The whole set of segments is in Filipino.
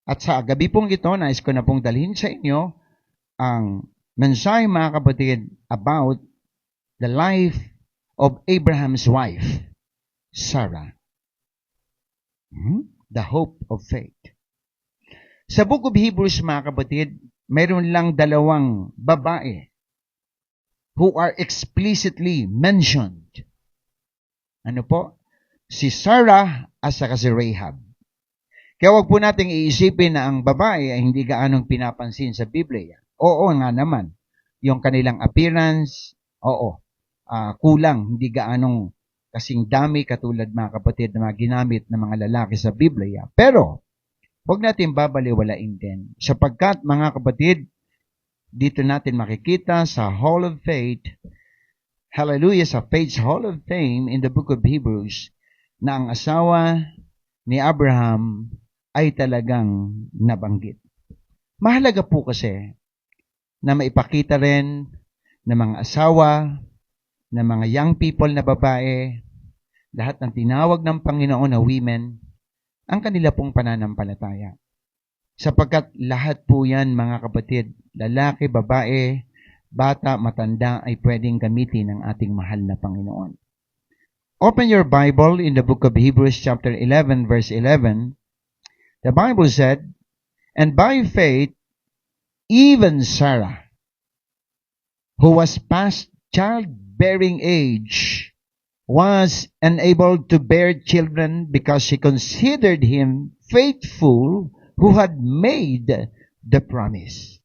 At sa gabi pong ito, nais ko na pong dalhin sa inyo ang mensahe, mga kapatid, about the life of Abraham's wife, Sarah. The hope of faith. Sa Book of Hebrews, mga kapatid, mayroon lang dalawang babae who are explicitly mentioned. Ano po? Si Sarah at saka si Rahab. Kaya wag po nating iisipin na ang babae ay hindi gaanong pinapansin sa Biblia. Oo nga naman. Yung kanilang appearance, kulang. Hindi gaanong kasing dami katulad, mga kapatid, na mga ginamit ng mga lalaki sa Biblia. Pero, huwag natin babaliwalain din. Sapagkat, mga kapatid, dito natin makikita sa Hall of Faith, hallelujah, sa Faith's Hall of Fame in the Book of Hebrews, na ang asawa ni Abraham ay talagang nabanggit. Mahalaga po kasi na maipakita rin ng mga asawa, ng mga young people na babae, lahat ng tinawag ng Panginoon na women, ang kanila pong pananampalataya. Sapagkat lahat po yan, mga kapatid, lalaki, babae, bata, matanda, ay pwedeng gamitin ng ating mahal na Panginoon. Open your Bible in the book of Hebrews chapter 11, verse 11. The Bible said, "And by faith, even Sarah, who was past childbearing age, was enabled to bear children because she considered him faithful who had made the promise."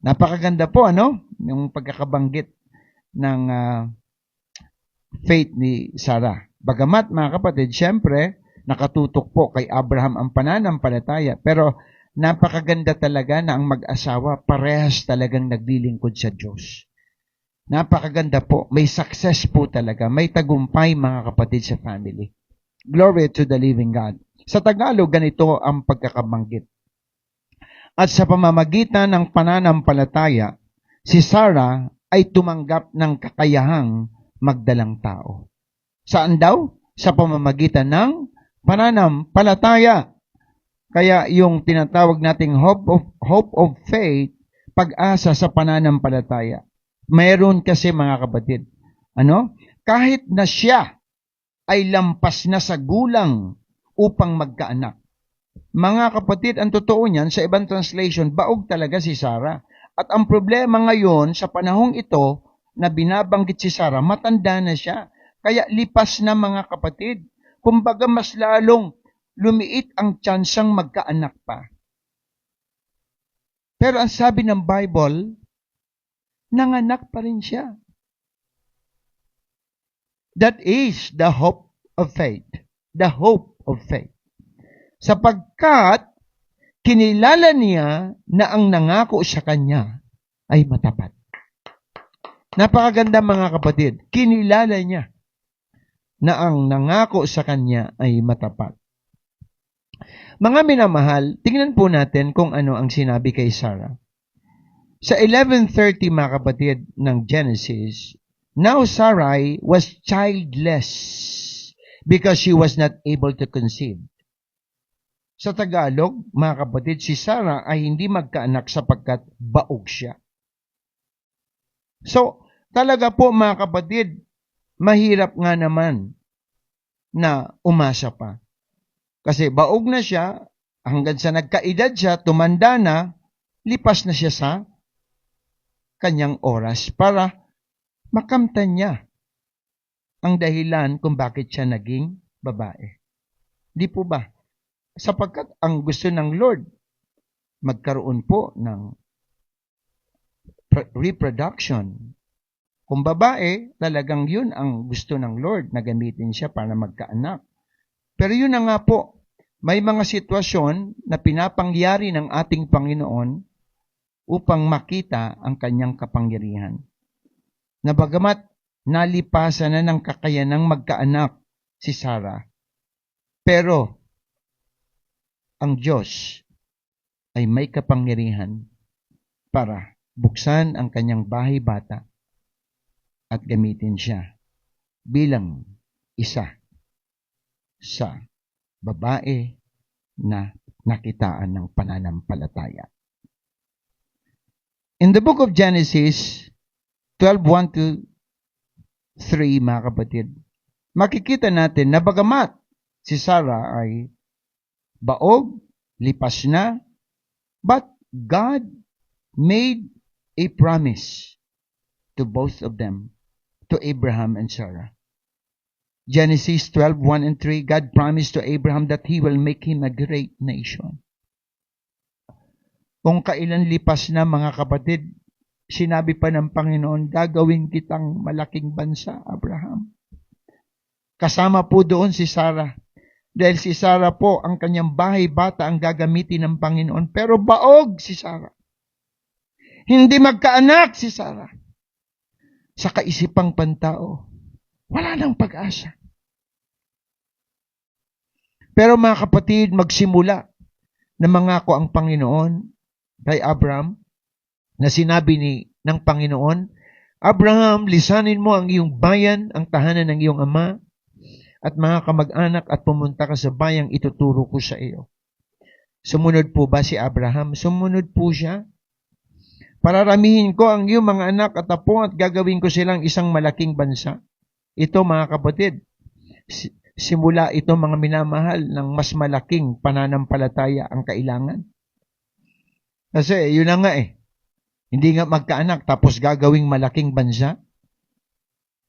Napakaganda po, ano? Yung pagkakabanggit ng faith ni Sarah. Bagamat, mga kapatid, syempre, nakatutok po kay Abraham ang pananampalataya. Pero napakaganda talaga na ang mag-asawa parehas talagang naglilingkod sa Diyos. Napakaganda po. May success po talaga. May tagumpay, mga kapatid, sa family. Glory to the living God. Sa Tagalog, ganito ang pagkakabanggit. At sa pamamagitan ng pananampalataya, si Sarah ay tumanggap ng kakayahang magdalang tao. Saan daw? Sa pamamagitan ng pananampalataya. Kaya yung tinatawag nating hope of faith, pag-asa sa pananampalataya. Mayroon kasi, mga kapatid, kahit na siya ay lampas na sa gulang upang magkaanak. Mga kapatid, ang totoo niyan, sa ibang translation, baog talaga si Sarah. At ang problema ngayon, sa panahong ito, na binabanggit si Sarah, matanda na siya. Kaya lipas na, mga kapatid. Kumbaga, mas lalong lumiit ang tsansang magkaanak pa. Pero ang sabi ng Bible, nanganak pa rin siya. That is the hope of faith. The hope of faith. Sapagkat kinilala niya na ang nangako sa kanya ay matapat. Napakaganda, mga kapatid. Kinilala niya na ang nangako sa kanya ay matapat. Mga minamahal, tingnan po natin kung ano ang sinabi kay Sarah. Sa 11:30, mga kapatid, ng Genesis, "Now Sarai was childless because she was not able to conceive." Sa Tagalog, mga kapatid, si Sarah ay hindi magkaanak sapagkat baog siya. So, talaga po, mga kapatid, mahirap nga naman na umasa pa. Kasi baog na siya, hanggang sa nagkaedad siya, tumanda na, lipas na siya sa kanyang oras para makamtan niya ang dahilan kung bakit siya naging babae. Di po ba? Sapagkat ang gusto ng Lord, magkaroon po ng reproduction. Kung babae, talagang yun ang gusto ng Lord, na gamitin siya para magkaanak. Pero yun na nga po, may mga sitwasyon na pinapangyari ng ating Panginoon upang makita ang kanyang kapangyarihan. Na bagamat nalipasan na ng kakayanang magkaanak si Sarah, pero ang Diyos ay may kapangyarihan para buksan ang kanyang bahay bata at gamitin siya bilang isa sa babae na nakitaan ng pananampalataya. In the book of Genesis 12:1 to 3, mga kapatid, makikita natin na bagamat si Sarah ay baog, lipas na, but God made a promise to both of them, to Abraham and Sarah. Genesis 12:1 and 3, God promised to Abraham that He will make him a great nation. Kung kailan lipas na, mga kapatid, sinabi pa ng Panginoon, gagawin kitang malaking bansa, Abraham. Kasama po doon si Sarah. Dahil si Sarah po, ang kanyang bahay bata ang gagamitin ng Panginoon. Pero baog si Sarah. Hindi magkaanak si Sarah. Sa kaisipang pantao, wala nang pag-asa. Pero mga kapatid, magsimula na mangako ang Panginoon kay Abraham, na sinabi ng Panginoon, Abraham, lisanin mo ang iyong bayan, ang tahanan ng iyong ama, at mga kamag-anak, at pumunta ka sa bayang ituturo ko sa iyo. Sumunod po ba si Abraham? Sumunod po siya. Pararamihin ko ang iyong mga anak at apo at gagawin ko silang isang malaking bansa. Ito, mga kapatid, simula ito, mga minamahal, ng mas malaking pananampalataya ang kailangan. Kasi yun na nga hindi nga magkaanak tapos gagawing malaking bansa.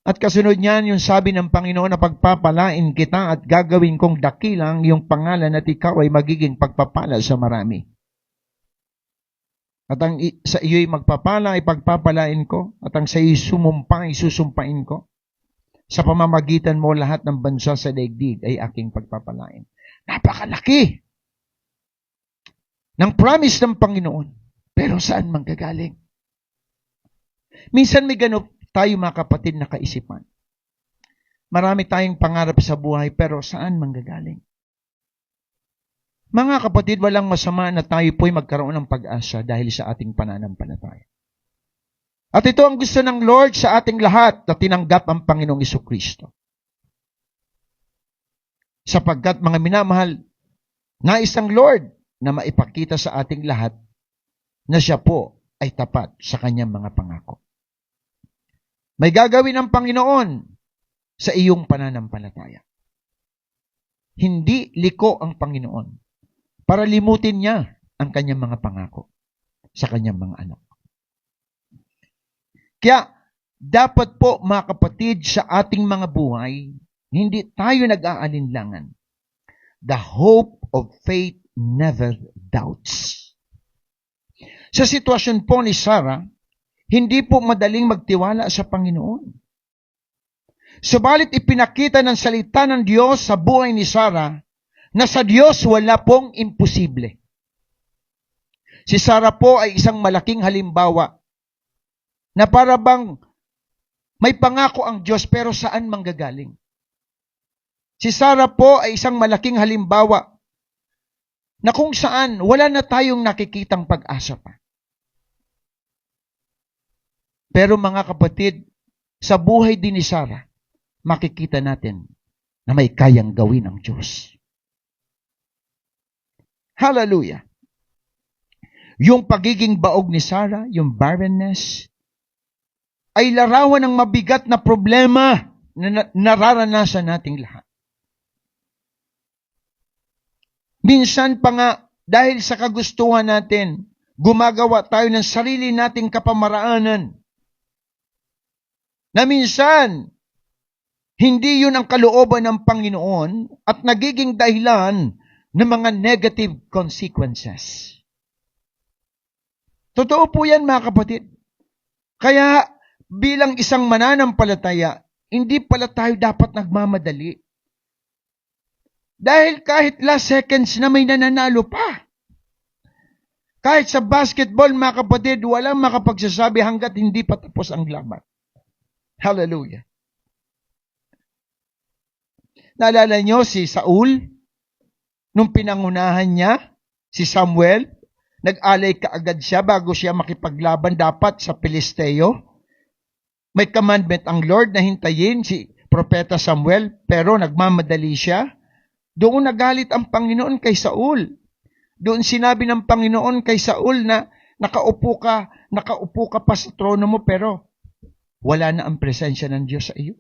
At kasunod niyan, yung sabi ng Panginoon na pagpapalain kita at gagawin kong dakilang yung pangalan at ikaw ay magiging pagpapala sa marami. At ang sa iyo'y magpapala ay pagpapalain ko, at ang sa iyo'y sumumpa ay susumpain ko. Sa pamamagitan mo lahat ng bansa sa daigdig ay aking pagpapalain. Napakalaki ng promise ng Panginoon. Pero saan manggagaling? Minsan may ganun tayo, mga kapatid, na kaisipan. Marami tayong pangarap sa buhay, pero saan manggagaling? Mga kapatid, walang masama na tayo po'y magkaroon ng pag-asa dahil sa ating pananampalataya. At ito ang gusto ng Lord sa ating lahat na tinanggap ang Panginoong Jesucristo. Sapagkat, mga minamahal, nais ng Lord na maipakita sa ating lahat na siya po ay tapat sa kanyang mga pangako. May gagawin ang Panginoon sa iyong pananampalataya. Hindi liko ang Panginoon para limutin niya ang kanyang mga pangako sa kanyang mga anak. Kaya, dapat po, mga kapatid, sa ating mga buhay, hindi tayo nag-aalinlangan. The hope of faith never doubts. Sa sitwasyon po ni Sarah, hindi po madaling magtiwala sa Panginoon. Subalit ipinakita ng salita ng Diyos sa buhay ni Sarah na sa Diyos wala pong imposible. Si Sarah po ay isang malaking halimbawa na para bang may pangako ang Diyos pero saan manggagaling? Si Sarah po ay isang malaking halimbawa na kung saan wala na tayong nakikitang pag-asa pa. Pero mga kapatid, sa buhay din ni Sarah, makikita natin na may kayang gawin ang Diyos. Hallelujah! Yung pagiging baog ni Sarah, yung barrenness, ay larawan ng mabigat na problema na nararanasan nating lahat. Minsan pa nga, dahil sa kagustuhan natin, gumagawa tayo ng sarili nating kapamaraanan. Na minsan, hindi yun ang kalooban ng Panginoon at nagiging dahilan ng mga negative consequences. Totoo po yan, mga kapatid. Kaya, bilang isang mananampalataya, hindi pala tayo dapat nagmamadali. Dahil kahit last seconds na may nananalo pa. Kahit sa basketball, mga kapatid, walang makapagsasabi hanggat hindi pa tapos ang laban. Hallelujah. Naalala nyo si Saul? Nung pinangunahan niya, si Samuel, nag-alay kaagad siya bago siya makipaglaban dapat sa Pilisteo. May commandment ang Lord na hintayin si Propeta Samuel, pero nagmamadali siya. Doon nagalit ang Panginoon kay Saul. Doon sinabi ng Panginoon kay Saul na nakaupo ka pa sa trono mo, pero wala na ang presensya ng Diyos sa iyo.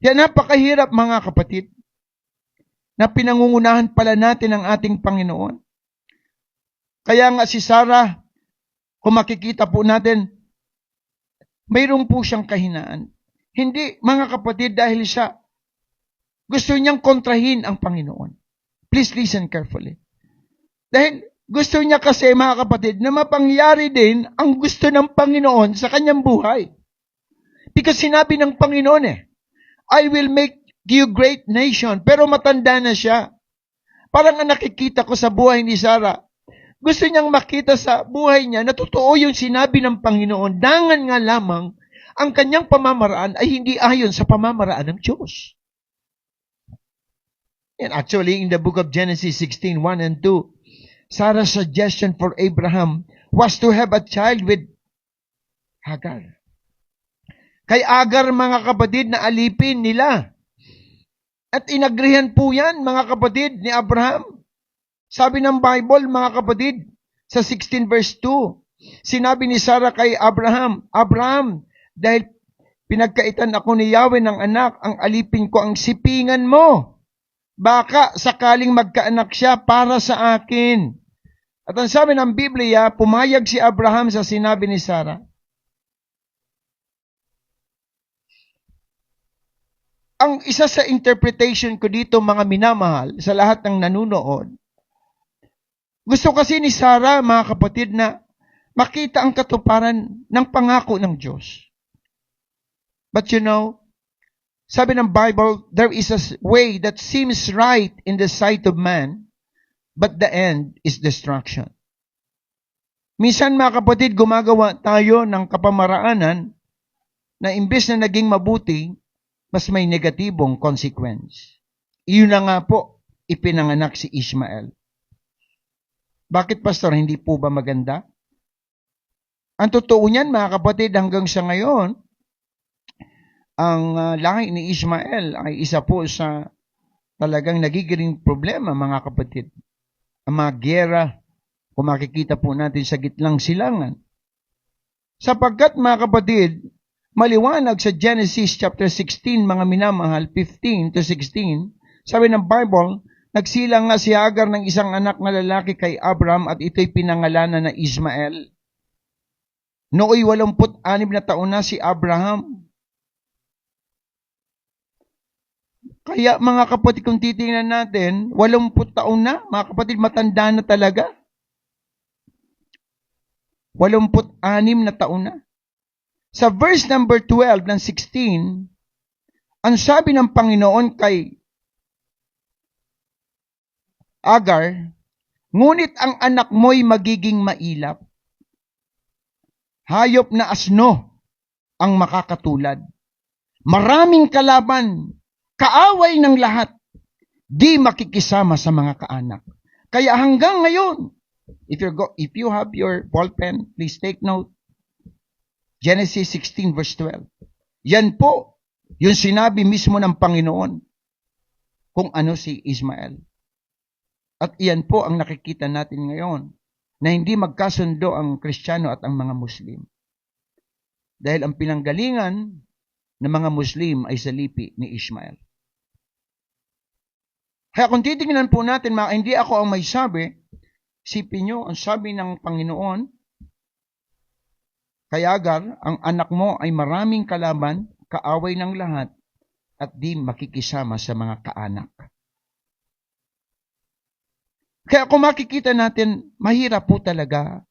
Kaya napakahirap mga kapatid, na pinangungunahan pala natin ang ating Panginoon. Kaya nga si Sarah, kung makikita po natin, mayroon po siyang kahinaan. Hindi, mga kapatid, dahil siya gusto niyang kontrahin ang Panginoon. Please listen carefully. Dahil gusto niya kasi, mga kapatid, na mapangyari din ang gusto ng Panginoon sa kanyang buhay. Because sinabi ng Panginoon I will make you great nation. Pero matanda na siya. Parang ang nakikita ko sa buhay ni Sarah, gusto niyang makita sa buhay niya na totoo yung sinabi ng Panginoon. Dangan nga lamang, ang kanyang pamamaraan ay hindi ayon sa pamamaraan ng Diyos. And actually, in the book of Genesis 16:1 and 2, Sarah's suggestion for Abraham was to have a child with Hagar. Kay Agar, mga kapatid, na alipin nila. At inagrihan po yan, mga kapatid, ni Abraham. Sabi ng Bible, mga kapatid, sa 16 verse 2, sinabi ni Sarah kay Abraham, Abraham, dahil pinagkaitan ako ni Yahweh ng anak, ang alipin ko ang sipingan mo. Baka sakaling magkaanak siya para sa akin. At ang sabi ng Biblia, pumayag si Abraham sa sinabi ni Sarah. Ang isa sa interpretation ko dito, mga minamahal, sa lahat ng nanunood, gusto kasi ni Sarah, mga kapatid, na makita ang katuparan ng pangako ng Diyos. But you know, sabi ng Bible, there is a way that seems right in the sight of man, but the end is destruction. Minsan, mga kapatid, gumagawa tayo ng kapamaraanan na imbes na naging mabuti, mas may negatibong consequence. Iyon na nga po, ipinanganak si Ishmael. Bakit, Pastor? Hindi po ba maganda? Ang totoo niyan, mga kapatid, hanggang sa ngayon, ang lahi ni Ishmael ay isa po sa talagang nagiging problema, mga kapatid. Ang mga giyera, kung makikita po natin sa gitlang silangan. Sapagkat, mga kapatid, maliwanag sa Genesis chapter 16, mga minamahal, 15 to 16, sabi ng Bible, nagsilang nga si Hagar ng isang anak na lalaki kay Abraham at ito'y pinangalanan na Ismael. Nooy 86 na taon na si Abraham. Kaya mga kapatid, kung titingnan natin, 80 taon na, mga kapatid, matanda na talaga. 86 na taon na. Sa verse number 12 ng 16, ang sabi ng Panginoon kay Agar, ngunit ang anak mo'y magiging mailap. Hayop na asno ang makakatulad. Maraming kalaban, kaaway ng lahat, di makikisama sa mga kaanak. Kaya hanggang ngayon, if you have your ballpen, please take note. Genesis 16 verse 12. Yan po, yung sinabi mismo ng Panginoon kung ano si Ismael. At iyan po ang nakikita natin ngayon, na hindi magkasundo ang Kristiyano at ang mga Muslim. Dahil ang pinanggalingan ng mga Muslim ay sa lipi ni Ishmael. Kaya kung titingnan po natin, hindi ako ang may sabi, isipin nyo, ang sabi ng Panginoon, kay Agar, ang anak mo ay maraming kalaban, kaaway ng lahat, at di makikisama sa mga kaanak. Kaya kung makikita natin, mahirap po talaga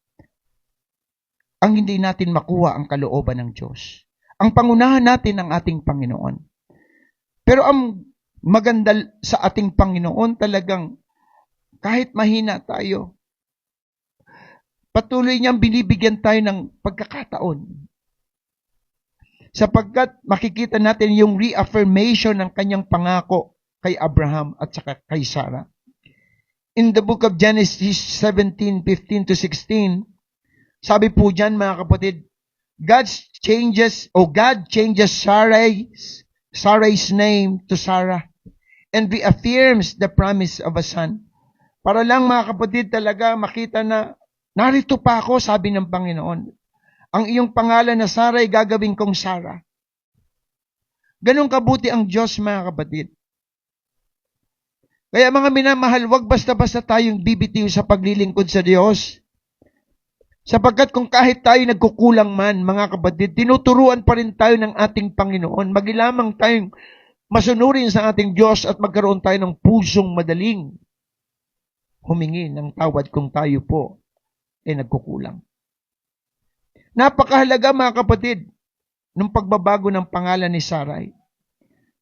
ang hindi natin makuha ang kalooban ng Diyos. Ang pangunahan natin ang ating Panginoon. Pero ang maganda sa ating Panginoon talagang kahit mahina tayo, patuloy niyang binibigyan tayo ng pagkakataon. Sapagkat makikita natin yung reaffirmation ng kanyang pangako kay Abraham at saka kay Sarah. In the book of Genesis 17:15 to 16, sabi po dyan, mga kapatid, God changes Sarah's name to Sarah and reaffirms the promise of a son. Para lang mga kapatid talaga makita na narito pa ako, sabi ng Panginoon. Ang iyong pangalan na Sarah ay gagawin kong Sarah. Ganun kabuti ang Diyos mga kapatid. Kaya mga minamahal, wag basta-basta tayong bibitiw sa paglilingkod sa Diyos. Sapagkat kung kahit tayo nagkukulang man, mga kapatid, tinuturuan pa rin tayo ng ating Panginoon. Magilamang tayong masunurin sa ating Diyos at magkaroon tayo ng pusong madaling humingi ng tawad kung tayo po ay nagkukulang. Napakahalaga mga kapatid ng pagbabago ng pangalan ni Sarai.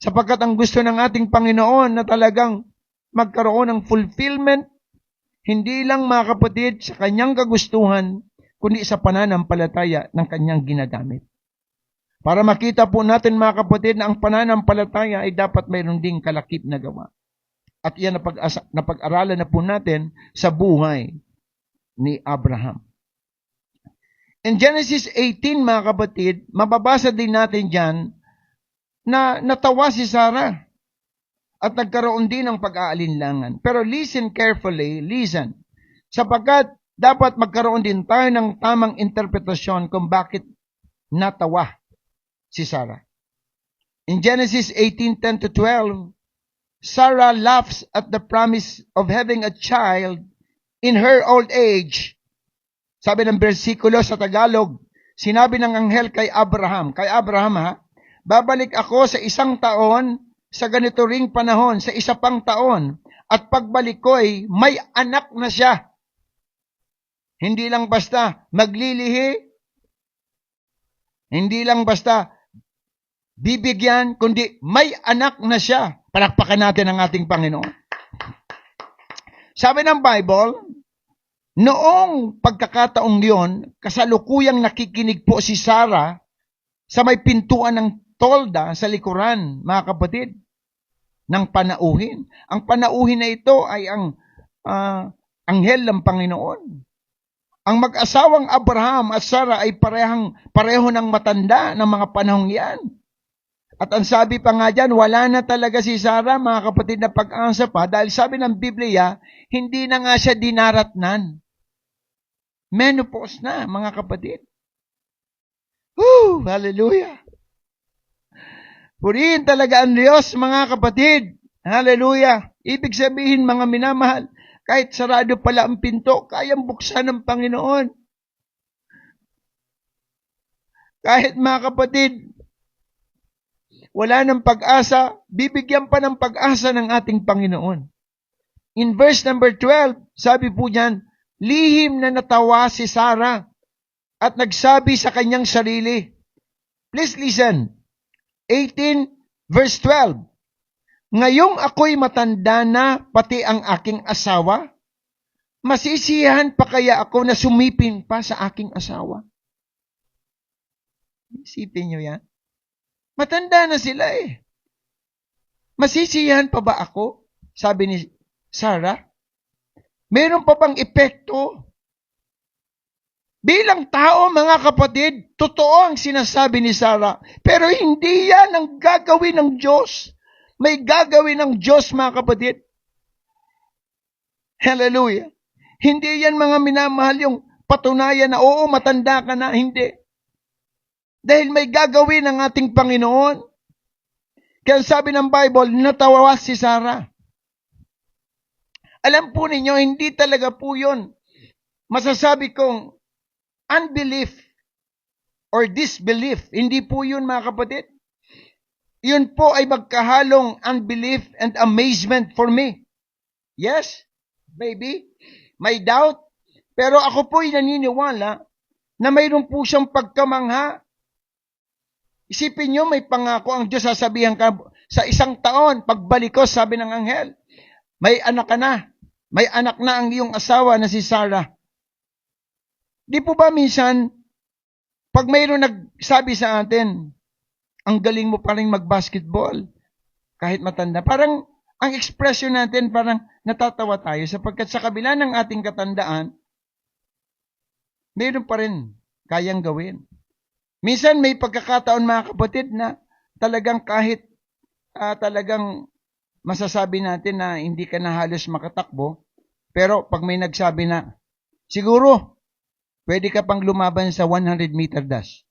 Sapagkat ang gusto ng ating Panginoon na talagang magkaroon ng fulfillment, hindi lang mga kapatid sa kanyang kagustuhan, kundi sa pananampalataya ng kanyang ginagamit. Para makita po natin mga kapatid na ang pananampalataya ay dapat mayroon ding kalakip na gawa. At yan napag-aralan na po natin sa buhay ni Abraham. In Genesis 18 mga kapatid, mababasa din natin dyan na natawa si Sarah at nagkaroon din ng pag-aalinlangan. Pero listen carefully, listen. Sapagkat dapat magkaroon din tayo ng tamang interpretasyon kung bakit natawa si Sarah. In Genesis 18:10-12, Sarah laughs at the promise of having a child in her old age. Sabi ng bersikulo sa Tagalog, sinabi ng anghel kay Abraham ha, babalik ako sa 1 taon sa ganito ring panahon, sa 1 pang taon, at pagbalik ko ay may anak na siya. Hindi lang basta maglilihi, hindi lang basta bibigyan, kundi may anak na siya. Palakpakan natin ang ating Panginoon. Sabi ng Bible, noong pagkakataong yon, kasalukuyang nakikinig po si Sarah sa may pintuan ng tolda sa likuran, mga kapatid, ng panauhin. Ang panauhin na ito ay ang anghel ng Panginoon. Ang mag-asawang Abraham at Sarah ay pareho ng matanda ng mga panahong yan. At ang sabi pa nga dyan, wala na talaga si Sarah, mga kapatid, na pag-asa pa, dahil sabi ng Biblia, hindi na nga siya dinaratnan. Menopause na, mga kapatid. Woo! Hallelujah! Purihin talaga ang Diyos, mga kapatid. Hallelujah! Ibig sabihin, mga minamahal, kahit sarado pala ang pinto, kayang buksan ng Panginoon. Kahit mga kapatid, wala ng pag-asa, bibigyan pa ng pag-asa ng ating Panginoon. In verse number 12, sabi po diyan, lihim na natawa si Sarah at nagsabi sa kanyang sarili. Please listen. 18 verse 12. Ngayong ako'y matanda na pati ang aking asawa, masisiyahan pa kaya ako na sumipin pa sa aking asawa? Isipin nyo yan. Matanda na sila eh. Masisiyahan pa ba ako? Sabi ni Sarah. Meron pa bang epekto? Bilang tao, mga kapatid, totoo ang sinasabi ni Sarah. Pero hindi yan ang gagawin ng Diyos. May gagawin ng Diyos, mga kapatid. Hallelujah. Hindi yan mga minamahal yung patunayan na oo, matanda ka na. Hindi. Dahil may gagawin ng ating Panginoon. Kaya sabi ng Bible, natawa si Sarah. Alam po ninyo, hindi talaga po yun. Masasabi kong unbelief or disbelief. Hindi po yun, mga kapatid. Yun po ay magkahalong unbelief and amazement for me. Yes, maybe. May doubt. Pero ako po ay naniniwala na mayroon po siyang pagkamangha. Isipin nyo, may pangako ang Diyos, sasabihan ka sa 1 taon, pagbalik ko, sabi ng anghel, may anak ka na. May anak na ang iyong asawa na si Sarah. Di po ba minsan, pag mayroon nagsabi sa atin, ang galing mo pa rin mag-basketball, kahit matanda. Parang, ang expression natin, parang natatawa tayo, sapagkat sa kabila ng ating katandaan, mayroon pa rin kayang gawin. Minsan may pagkakataon, mga kapatid, na talagang kahit talagang masasabi natin na hindi ka na halos makatakbo, Pero pag may nagsabi na, siguro, pwede ka pang lumaban sa 100-meter dash.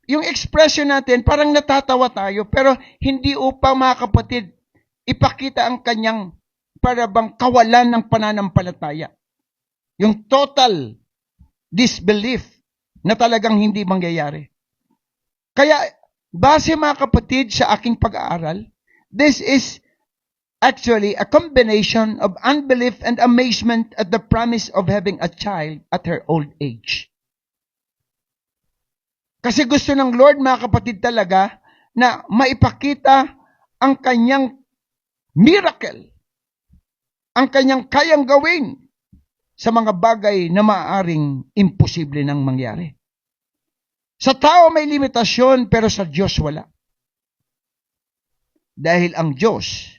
Yung expression natin, parang natatawa tayo, pero hindi upang mga kapatid, ipakita ang kanyang parabang kawalan ng pananampalataya. Yung total disbelief na talagang hindi mangyayari. Kaya, base mga kapatid sa aking pag-aaral, this is actually a combination of unbelief and amazement at the promise of having a child at her old age. Kasi gusto ng Lord, mga kapatid, talaga na maipakita ang kanyang miracle, ang kanyang kayang gawin sa mga bagay na maaaring imposible nang mangyari. Sa tao may limitasyon, pero sa Diyos wala. Dahil ang Diyos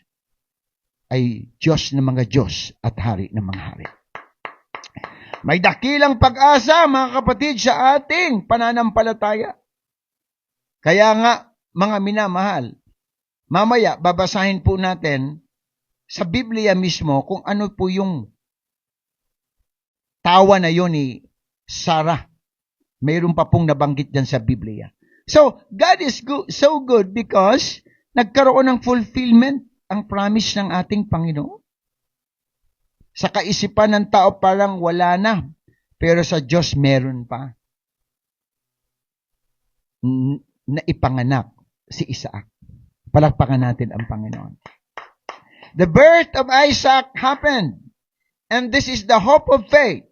ay Diyos ng mga Diyos at Hari ng mga hari. May dakilang pag-asa, mga kapatid, sa ating pananampalataya. Kaya nga, mga minamahal, mamaya babasahin po natin sa Biblia mismo kung ano po yung tawa na yun ni Sarah. Mayroon pa pong nabanggit dyan sa Biblia. So, God is so good because nagkaroon ng fulfillment ang promise ng ating Panginoon. Sa kaisipan ng tao parang wala na, pero sa Diyos meron pa. Na ipanganak si Isaac. Palakpakan natin ang Panginoon. The birth of Isaac happened, and this is the hope of faith.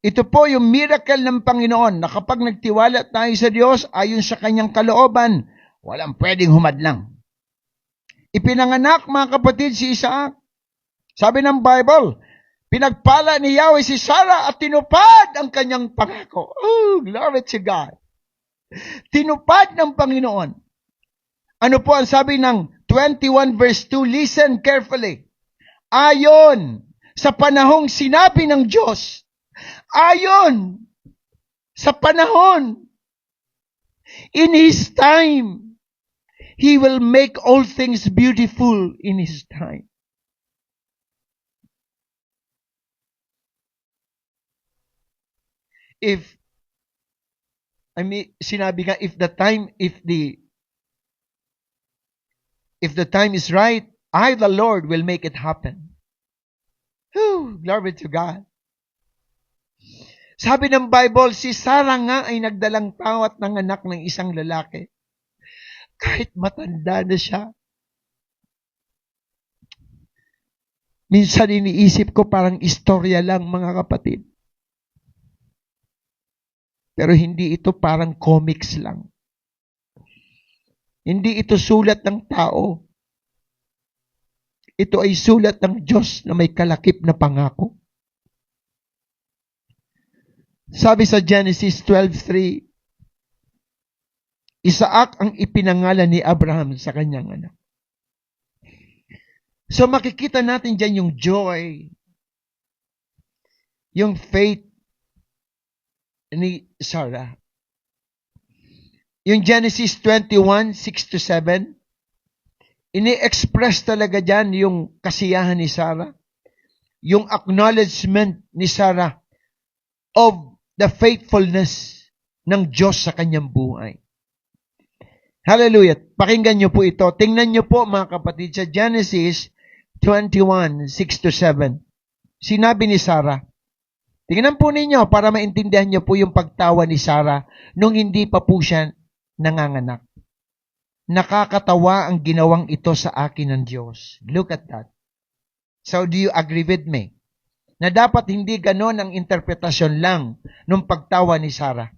Ito po yung miracle ng Panginoon na kapag nagtiwala tayo sa Diyos ayon sa kanyang kalooban, walang pwedeng humadlang. Ipinanganak, mga kapatid, si Isaac. Sabi ng Bible, pinagpala ni Yahweh si Sarah at tinupad ang kanyang pangako. Oh, glory to God. Tinupad ng Panginoon. Ano po ang sabi ng 21 verse 2? Listen carefully. Ayon sa panahong sinabi ng Diyos, ayon sa panahon, in His time, He will make all things beautiful in His time. Sinabi nga, if the time is right, I, the Lord, will make it happen. Whew, glory to God. Sabi ng Bible, si Sarah nga ay nagdalang tao at nanganak ng isang lalaki. Kahit matanda na siya. Minsan iniisip ko parang istorya lang, mga kapatid. Pero hindi ito parang comics lang. Hindi ito sulat ng tao. Ito ay sulat ng Diyos na may kalakip na pangako. Sabi sa Genesis 12:3, Isaac ang ipinangalan ni Abraham sa kanyang anak. So makikita natin dyan yung joy, yung faith ni Sarah. Yung Genesis 21:6-7, ini-express talaga dyan yung kasiyahan ni Sarah, yung acknowledgement ni Sarah of the faithfulness ng Diyos sa kanyang buhay. Hallelujah. Pakinggan niyo po ito. Tingnan niyo po, mga kapatid, sa Genesis 21:6-7. Sinabi ni Sarah, tingnan po ninyo para maintindihan niyo po yung pagtawa ni Sarah nung hindi pa po siya nanganganak. Nakakatawa ang ginawang ito sa akin ng Diyos. Look at that. So do you agree with me? Na dapat hindi ganon ang interpretasyon lang nung pagtawa ni Sarah.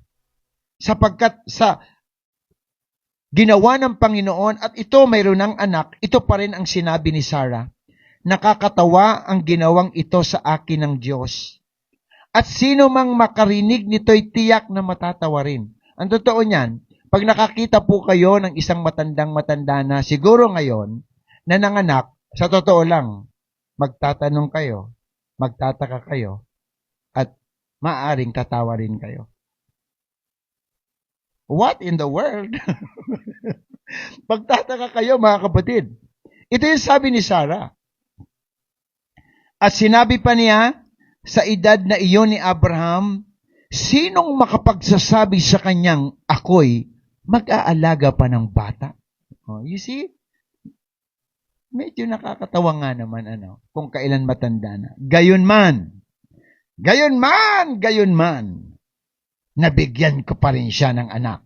Sapagkat sa ginawa ng Panginoon at ito mayroon ng anak, ito pa rin ang sinabi ni Sarah. Nakakatawa ang ginawang ito sa akin ng Diyos. At sino mang makarinig nito'y tiyak na matatawa rin. Ang totoo niyan, pag nakakita po kayo ng isang matandang-matanda na siguro ngayon, na nanganak, sa totoo lang, magtatanong kayo, magtataka kayo, at maaaring tatawa rin kayo. What in the world? Magtataka kayo, mga kapatid. Ito yung sabi ni Sarah. At sinabi pa niya, sa edad na iyon ni Abraham, sinong makapagsasabi sa kanyang, ako'y mag-aalaga pa ng bata? Oh, you see? Medyo nakakatawa nga naman, kung kailan matanda na. Gayunman, nabigyan ko pa rin siya ng anak,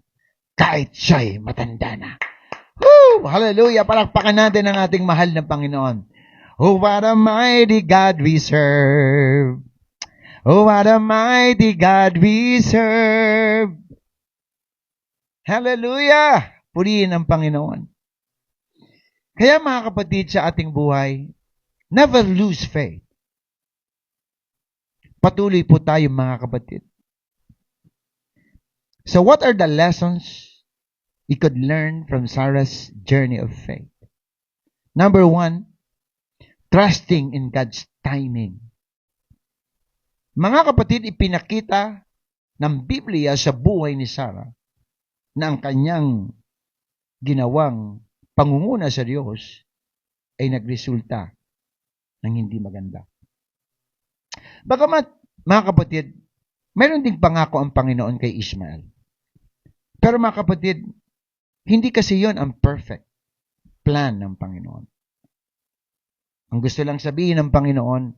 kahit siya'y matanda na. Woo! Hallelujah! Palakpakan natin ang ating mahal na Panginoon. Oh, what a mighty God we serve. Oh, what a mighty God we serve. Hallelujah! Purihin ang Panginoon. Kaya mga kapatid, sa ating buhay, never lose faith. Patuloy po tayo mga kapatid. So what are the lessons we could learn from Sarah's journey of faith? Number 1, trusting in God's timing. Mga kapatid, ipinakita ng Biblia sa buhay ni Sarah na ang kanyang ginawang pangunguna sa Diyos ay nagresulta ng hindi maganda. Bagamat, mga kapatid, mayroon ding pangako ang Panginoon kay Ishmael. Pero mga kapatid, hindi kasi yon ang perfect plan ng Panginoon. Ang gusto lang sabihin ng Panginoon,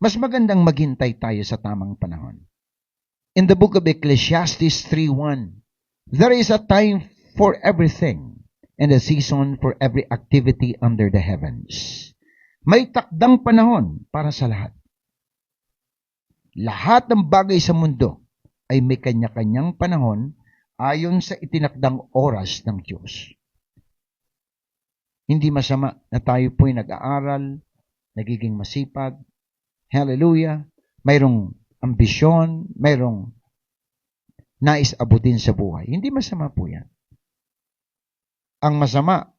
mas magandang maghintay tayo sa tamang panahon. In the book of Ecclesiastes 3:1, there is a time for everything and a season for every activity under the heavens. May takdang panahon para sa lahat. Lahat ng bagay sa mundo ay may kanya-kanyang panahon ayon sa itinakdang oras ng Diyos. Hindi masama na tayo po'y nag-aaral, nagiging masipag. Hallelujah! Mayroong ambisyon, mayroong nais abutin sa buhay. Hindi masama po yan. Ang masama,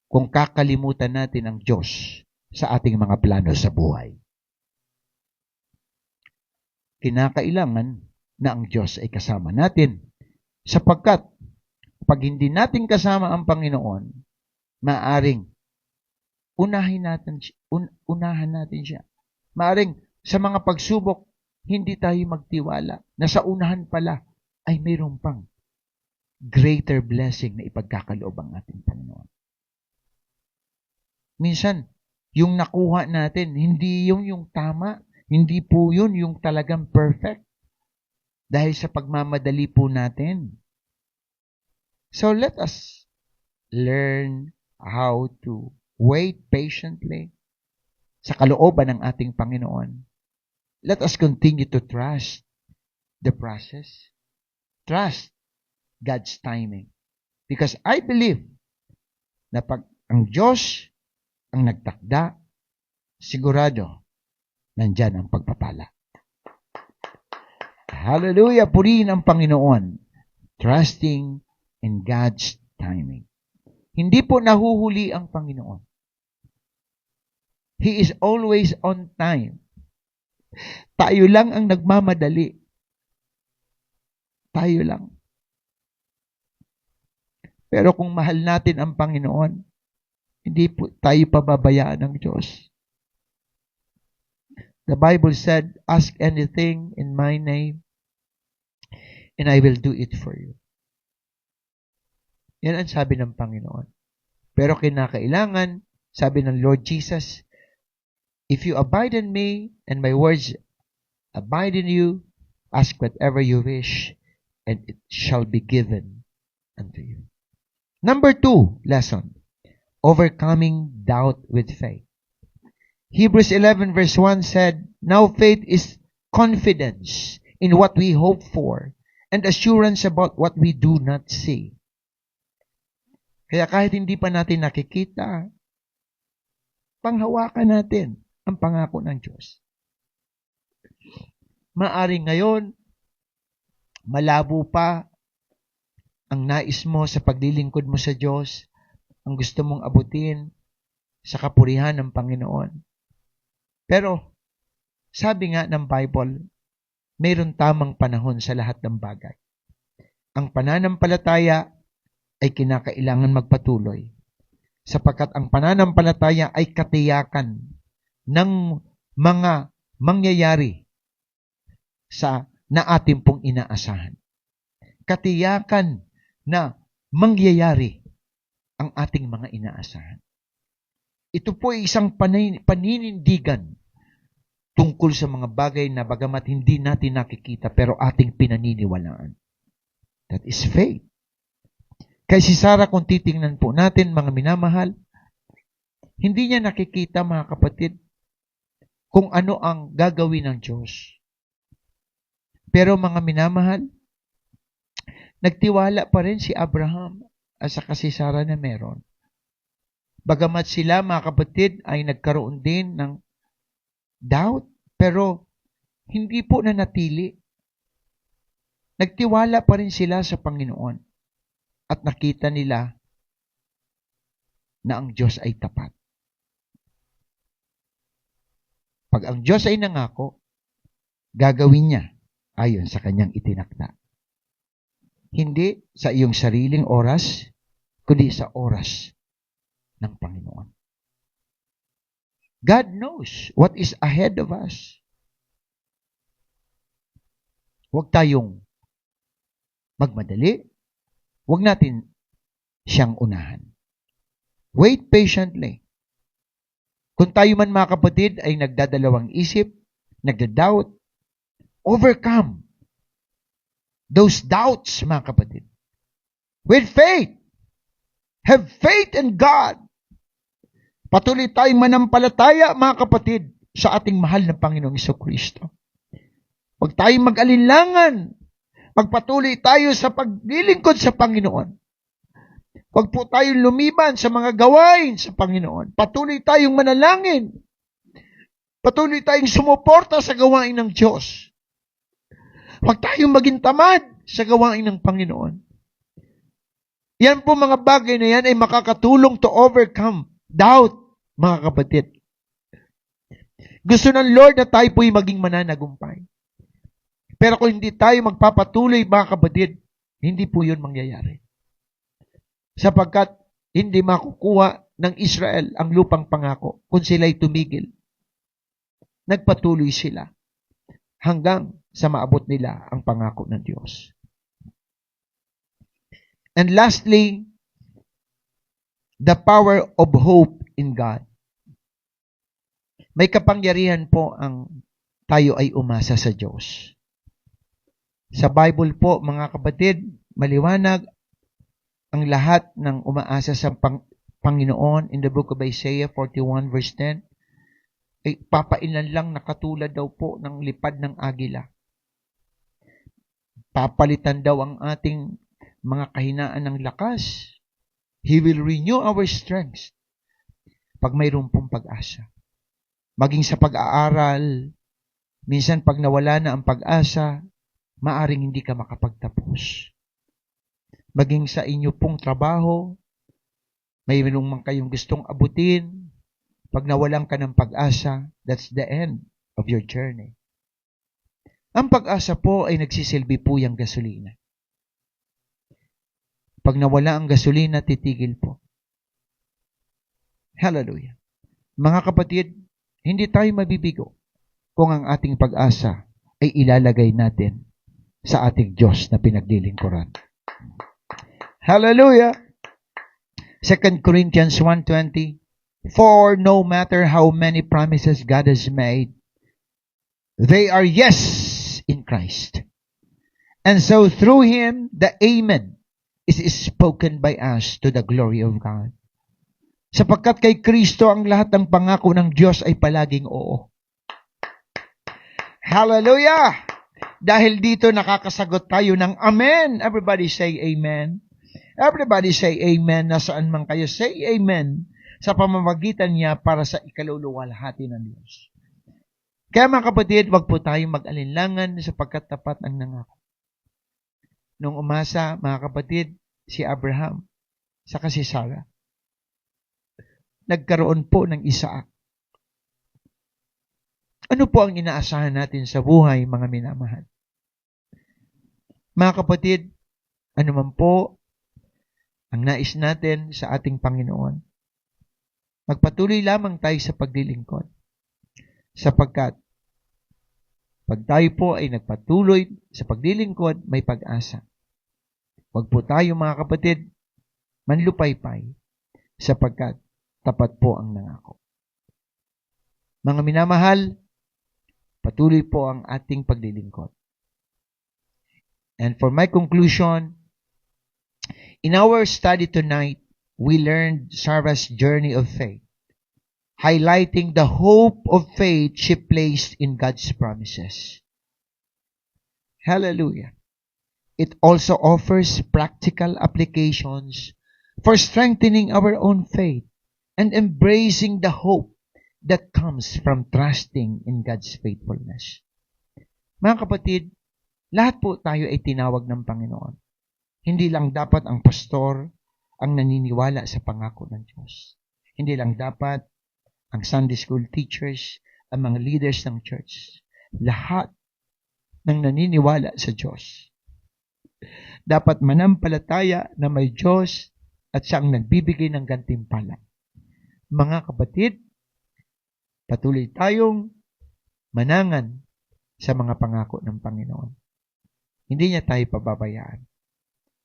kung kakalimutan natin ang Diyos sa ating mga plano sa buhay. Kinakailangan na ang Diyos ay kasama natin. Sapagkat, pag hindi natin kasama ang Panginoon, maaring unahan natin siya. Maaring sa mga pagsubok, hindi tayo magtiwala na sa unahan pala ay mayroon pang greater blessing na ipagkakaloob ang ating Panginoon. Minsan, yung nakuha natin, hindi yung tama, hindi po yun yung talagang perfect. Dahil sa pagmamadali po natin. So let us learn how to wait patiently sa kalooban ng ating Panginoon. Let us continue to trust the process. Trust God's timing. Because I believe na pag ang Diyos ang nagtakda, sigurado, nandyan ang pagpapala. Hallelujah! Purihin ang Panginoon. Trusting in God's timing. Hindi po nahuhuli ang Panginoon. He is always on time. Tayo lang ang nagmamadali. Tayo lang. Pero kung mahal natin ang Panginoon, hindi po tayo pababayaan ng Diyos. The Bible said, ask anything in my name, and I will do it for you. Yan ang sabi ng Panginoon. Pero kinakailangan, sabi ng Lord Jesus, if you abide in me, and my words abide in you, ask whatever you wish, and it shall be given unto you. Number 2 lesson, overcoming doubt with faith. Hebrews 11 verse 1 said, now faith is confidence in what we hope for and assurance about what we do not see. Kaya kahit hindi pa natin nakikita, panghawakan natin ang pangako ng Diyos. Maaring ngayon, malabo pa ang nais mo sa paglilingkod mo sa Diyos, ang gusto mong abutin sa kapurihan ng Panginoon. Pero, sabi nga ng Bible, mayroon tamang panahon sa lahat ng bagay. Ang pananampalataya ay kinakailangan magpatuloy, sapagkat ang pananampalataya ay katiyakan ng mga mangyayari na ating pong inaasahan. Katiyakan na mangyayari ang ating mga inaasahan. Ito po ay isang paninindigan tungkol sa mga bagay na bagamat hindi natin nakikita pero ating pinaniniwalaan. That is faith. Kaya si Sarah, kung titingnan po natin, mga minamahal, hindi niya nakikita, mga kapatid, kung ano ang gagawin ng Diyos. Pero mga minamahal, nagtiwala pa rin si Abraham at saka si Sarah na meron. Bagamat sila, mga kapatid, ay nagkaroon din ng doubt, pero hindi po nanatili. Nagtiwala pa rin sila sa Panginoon at nakita nila na ang Diyos ay tapat. Pag ang Diyos ay nangako, gagawin niya ayon sa kanyang itinakda. Hindi sa iyong sariling oras, kundi sa oras ng Panginoon. God knows what is ahead of us. Huwag tayong magmadali. Huwag natin siyang unahan. Wait patiently. Kung tayo man, mga kapatid, ay nagdadalawang isip, nagda-doubt, overcome those doubts, mga kapatid. With faith. Have faith in God. Patuloy tayong manampalataya, mga kapatid, sa ating mahal na Panginoong Jesucristo. Huwag tayong mag-alinlangan. Magpatuloy tayo sa paglilingkod sa Panginoon. Huwag po tayong lumiban sa mga gawain sa Panginoon. Patuloy tayong manalangin. Patuloy tayong sumuporta sa gawain ng Diyos. Huwag tayong maging tamad sa gawain ng Panginoon. Yan po, mga bagay na yan ay makakatulong to overcome doubt, mga kapatid. Gusto ng Lord na tayo po'y maging mananagumpay. Pero kung hindi tayo magpapatuloy, mga kapatid, hindi po yun mangyayari. Sapagkat hindi makukuha ng Israel ang lupang pangako kung sila'y tumigil. Nagpatuloy sila hanggang sa maabot nila ang pangako ng Diyos. And lastly, the power of hope in God. May kapangyarihan po ang tayo ay umasa sa Diyos. Sa Bible po, mga kapatid, maliwanag ang lahat ng umaasa sa Panginoon. In the book of Isaiah 41 verse 10, ay papailan lang na katulad daw po ng lipad ng agila. Papalitan daw ang ating mga kahinaan ng lakas. He will renew our strength pag mayroon pong pag-asa. Maging sa pag-aaral, minsan pag nawala na ang pag-asa, maaring hindi ka makapagtapos. Maging sa inyo pong trabaho, mayroon man kayong gustong abutin, pag nawalan ka ng pag-asa, that's the end of your journey. Ang pag-asa po ay nagsisilbi po yung gasolina. Pag nawala ang gasolina, titigil po. Hallelujah. Mga kapatid, hindi tayo mabibigo kung ang ating pag-asa ay ilalagay natin sa ating Diyos na pinaglilingkuran. Hallelujah! 2 Corinthians 1:20, for no matter how many promises God has made, they are yes in Christ. And so through Him, the Amen is spoken by us to the glory of God. Sapagkat kay Kristo ang lahat ng pangako ng Diyos ay palaging oo. Hallelujah! Dahil dito nakakasagot tayo ng Amen. Everybody say Amen. Everybody say Amen. Nasaan man kayo, say Amen sa pamamagitan niya para sa ikaluluwalhati ng Diyos. Kaya mga kapatid, wag po tayong mag-alinlangan sapagkat tapat ang nangako. Nung umasa, mga kapatid, si Abraham, saka si Sarah, nagkaroon po ng Isaac. Ano po ang inaasahan natin sa buhay, mga minamahal? Mga kapatid, ano man po ang nais natin sa ating Panginoon, magpatuloy lamang tayo sa paglilingkod. sapagkat pag tayo po ay nagpatuloy sa paglilingkod, may pag-asa. Huwag po tayo, mga kapatid, manlupaypay, sapagkat tapat po ang nangako. Mga minamahal, patuloy po ang ating paglilingkod. And for my conclusion, in our study tonight, we learned Sarah's journey of faith, highlighting the hope of faith she placed in God's promises. Hallelujah. It also offers practical applications for strengthening our own faith and embracing the hope that comes from trusting in God's faithfulness. Mga kapatid, lahat po tayo ay tinawag ng Panginoon. Hindi lang dapat ang pastor ang naniniwala sa pangako ng Diyos. Hindi lang dapat ang Sunday school teachers, ang mga leaders ng church. Lahat ng naniniwala sa Diyos. Dapat manampalataya na may Diyos at siya ang nagbibigay ng gantimpala. Mga kapatid, patuloy tayong manangan sa mga pangako ng Panginoon. Hindi niya tayo pababayaan.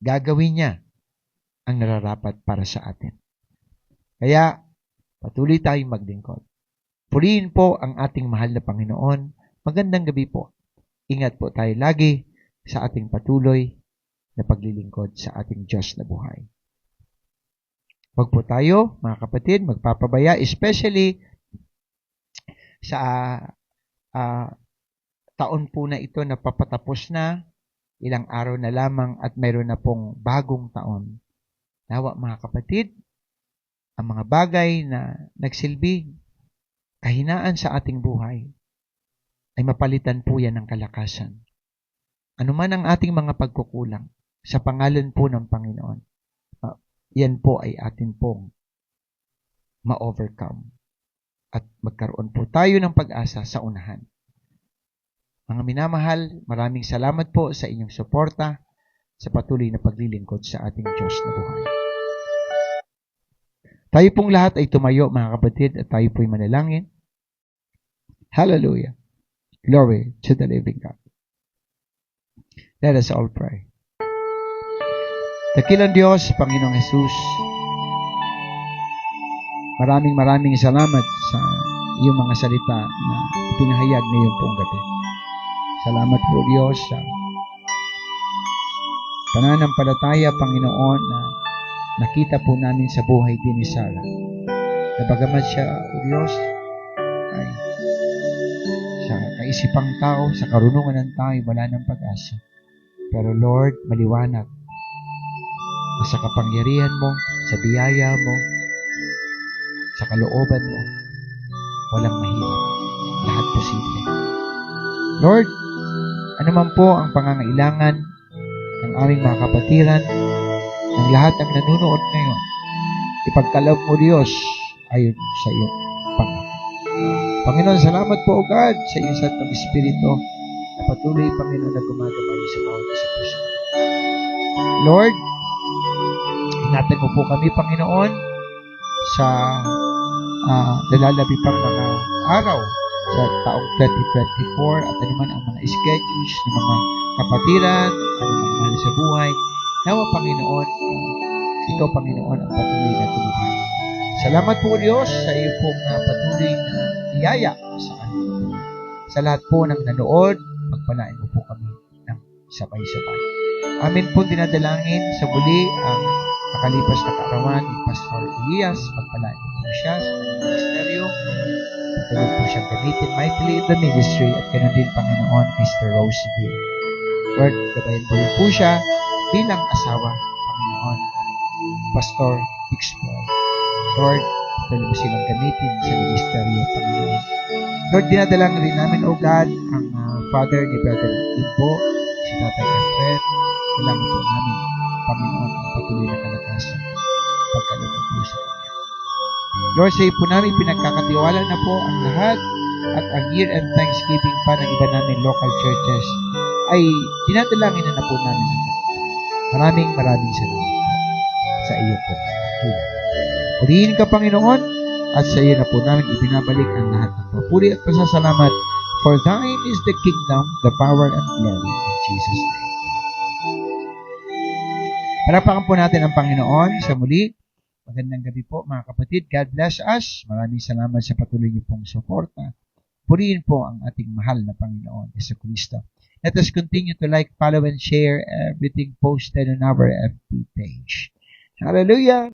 Gagawin niya ang nararapat para sa atin. Kaya, patuloy tayong maglingkod. Purihin po ang ating mahal na Panginoon. Magandang gabi po. Ingat po tayo lagi sa ating patuloy na paglilingkod sa ating Diyos na buhay. Huwag po tayo, mga kapatid, magpapabaya, especially sa taon po na ito na papatapos na, ilang araw na lamang at mayroon na pong bagong taon. Nawa, mga kapatid, ang mga bagay na nagsilbi, kahinaan sa ating buhay, ay mapalitan po yan ng kalakasan. Ano man ang ating mga pagkukulang, sa pangalan po ng Panginoon, yan po ay atin pong ma-overcome. At magkaroon po tayo ng pag-asa sa unahan. Mga minamahal, maraming salamat po sa inyong suporta sa patuloy na paglilingkod sa ating Diyos na buhay. Tayo pong lahat ay tumayo, mga kapatid, at tayo po'y manalangin. Hallelujah. Glory to the living God. Let us all pray. Dakilang Diyos, Panginoong Jesus, maraming salamat sa iyong mga salita na pinahayag ngayong pong gabi. Salamat po, Diyos, sa pananampalataya, Panginoon, na nakita po namin sa buhay din ni Sarah. Na bagamat siya, O Diyos, ay sa kaisipang tao, sa karunungan ng tao, wala ng pag-asa. Pero Lord, maliwanag na sa kapangyarihan mo, sa biyaya mo, sa kalooban mo, walang mahirap. Lahat posible. Lord, ano man po ang pangangailangan ng aming mga kapatiran, ng lahat ng nanunood ngayon, ipagkaloob mo, Diyos, ayon sa iyong pangako. Panginoon, salamat po, O God, sa iyong Santong Espiritu na patuloy, Panginoon, na gumagabay sa bawat isa puso. Lord, ingatan mo po kami, Panginoon, sa lalalabi pang mga araw sa taong 2024 at anuman ang mga schedules ng mga kapatiran, anuman mahal sa buhay. Nawa, Panginoon, ikaw, Panginoon, ang patuloy na tuluhan. Salamat po, Diyos, sa iyo pong patuloy na biyaya sa kanila. Sa lahat po ng nanood, pagpalain mo po kami ng sabay-sabay. Amin po dinadalangin sa muli ang nakalipas na kaarawan ni Pastor Elias. Pagpalain mo po siya sa ministeryo. Patuloy po siyang gamitin mightily in the ministry at ganoon din, Panginoon, Mr. Rose D. Lord, gabayan mo rin po siya bilang asawa, Panginoon, Pastor Dixmoor. Lord, patuloy mo silang gamitin sa ministeryo, Panginoon. Lord, dinadalang rin namin, O God, ang father ni Brother Impo, si Tatay Efren. Kailangan po namin, Panginoon, ang patuloy na kalakasan pagkaloob po sa kanya. Lord, sa iyo po namin pinagkakatiwala na po ang lahat at ang year-end Thanksgiving pa ng iba namin local churches ay dinadalangin na po namin. Maraming salamat po sa iyo po. Purihin ka, Panginoon, At sa iyo na po namin ibinabalik ang lahat ng papuri at pasasalamat. For thine is the kingdom, the power, and glory. In Jesus' name. Palapakan po natin ang Panginoon sa muli. Magandang gabi po mga kapatid. God bless us. Maraming salamat sa patuloy niyo pong suporta. Purihin po ang ating mahal na Panginoon, Yesu Cristo. Let us continue to like, follow, and share everything posted on our FB page. Hallelujah!